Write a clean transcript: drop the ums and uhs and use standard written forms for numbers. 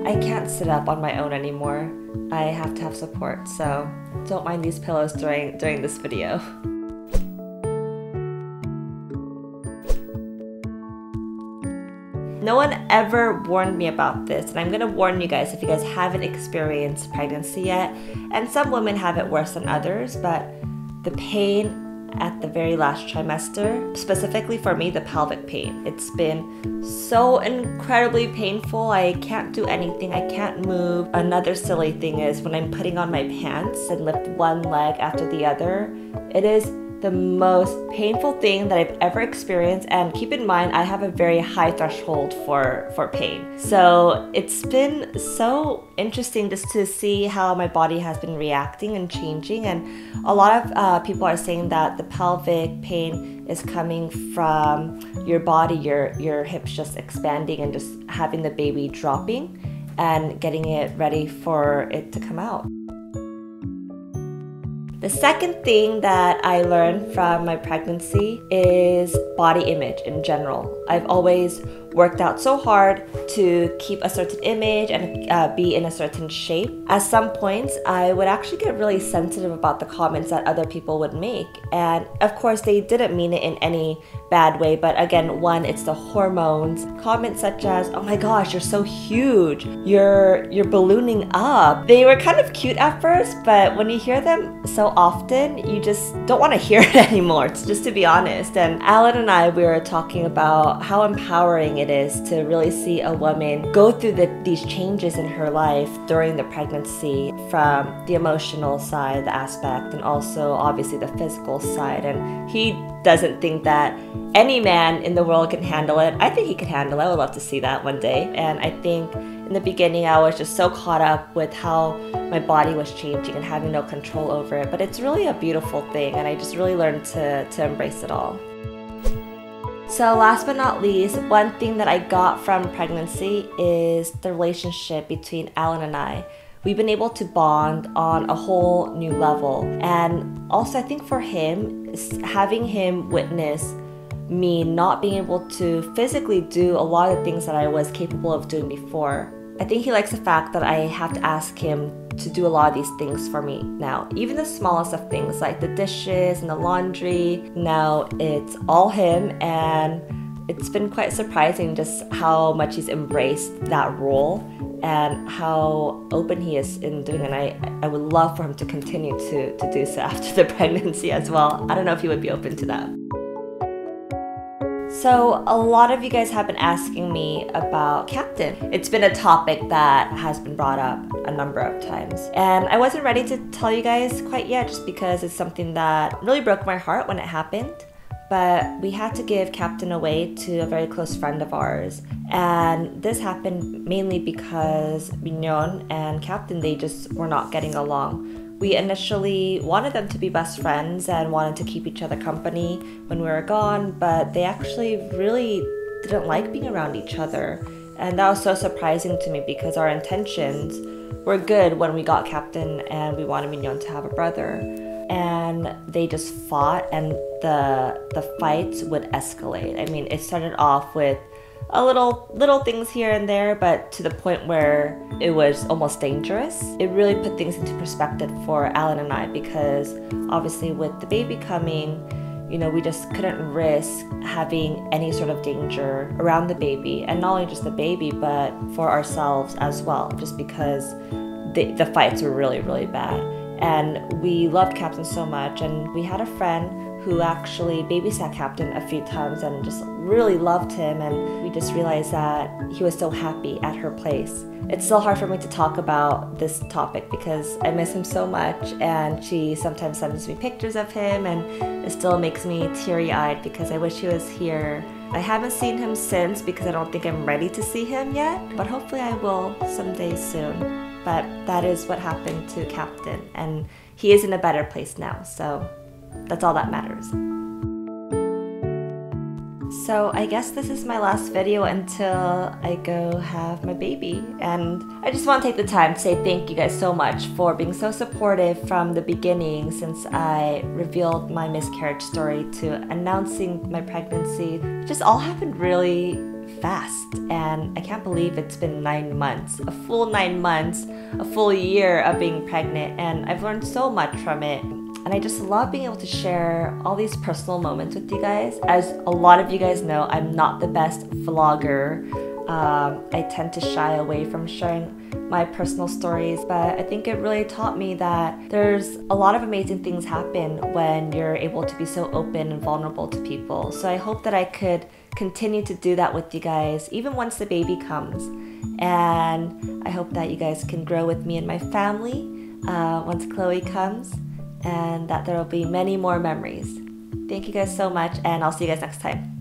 I can't sit up on my own anymore. I have to have support, so don't mind these pillows during this video. No one ever warned me about this, and I'm gonna warn you guys if you guys haven't experienced pregnancy yet. And some women have it worse than others, but the pain at the very last trimester, specifically for me, the pelvic pain, it's been so incredibly painful. I can't do anything, I can't move. Another silly thing is when I'm putting on my pants and lift one leg after the other, it is the most painful thing that I've ever experienced. And keep in mind, I have a very high threshold for pain. So it's been so interesting just to see how my body has been reacting and changing. And a lot of people are saying that the pelvic pain is coming from your body, your hips just expanding and just having the baby dropping and getting it ready for it to come out. The second thing that I learned from my pregnancy is body image in general. I've always worked out so hard to keep a certain image and be in a certain shape. At some points, I would actually get really sensitive about the comments that other people would make. And of course, they didn't mean it in any bad way, but again, one, it's the hormones. Comments such as, oh my gosh, you're so huge, you're ballooning up. They were kind of cute at first, but when you hear them so often, you just don't want to hear it anymore, just to be honest. And Alan and I, we were talking about how empowering it is to really see a woman go through these changes in her life during the pregnancy, from the emotional side, the aspect, and also obviously the physical side. And he doesn't think that any man in the world can handle it. I think he could handle it. I would love to see that one day. And I think in the beginning, I was just so caught up with how my body was changing and having no control over it. But it's really a beautiful thing, and I just really learned to embrace it all. So last but not least, one thing that I got from pregnancy is the relationship between Alan and I. We've been able to bond on a whole new level. And also I think for him, having him witness me not being able to physically do a lot of the things that I was capable of doing before. I think he likes the fact that I have to ask him to do a lot of these things for me now. Even the smallest of things like the dishes and the laundry, now it's all him, and it's been quite surprising just how much he's embraced that role and how open he is in doing it. And I would love for him to continue to do so after the pregnancy as well. I don't know if he would be open to that. So a lot of you guys have been asking me about Captain. It's been a topic that has been brought up a number of times. And I wasn't ready to tell you guys quite yet, just because it's something that really broke my heart when it happened. But we had to give Captain away to a very close friend of ours. And this happened mainly because Mignon and Captain, they just were not getting along. We initially wanted them to be best friends and wanted to keep each other company when we were gone, but they actually really didn't like being around each other. And that was so surprising to me because our intentions were good when we got Captain and we wanted Mignon to have a brother. And they just fought, and the fights would escalate. I mean, it started off with a little things here and there, but to the point where it was almost dangerous. It really put things into perspective for Alan and I, because obviously with the baby coming, you know, we just couldn't risk having any sort of danger around the baby, and not only just the baby, but for ourselves as well, just because the fights were really, really bad. And we loved Captain so much, and we had a friend who actually babysat Captain a few times and just really loved him, and we just realized that he was so happy at her place. It's still hard for me to talk about this topic because I miss him so much, and she sometimes sends me pictures of him, and it still makes me teary-eyed because I wish he was here. I haven't seen him since because I don't think I'm ready to see him yet, but hopefully I will someday soon. But that is what happened to Captain, and he is in a better place now, so that's all that matters. So I guess this is my last video until I go have my baby. And I just want to take the time to say thank you guys so much for being so supportive from the beginning, since I revealed my miscarriage story to announcing my pregnancy. It just all happened really fast, and I can't believe it's been 9 months, a full 9 months, a full year of being pregnant, and I've learned so much from it. And I just love being able to share all these personal moments with you guys. As a lot of you guys know, I'm not the best vlogger. I tend to shy away from sharing my personal stories, but I think it really taught me that there's a lot of amazing things happen when you're able to be so open and vulnerable to people. So I hope that I could continue to do that with you guys, even once the baby comes. And I hope that you guys can grow with me and my family once Chloe comes, and that there will be many more memories. Thank you guys so much, and I'll see you guys next time.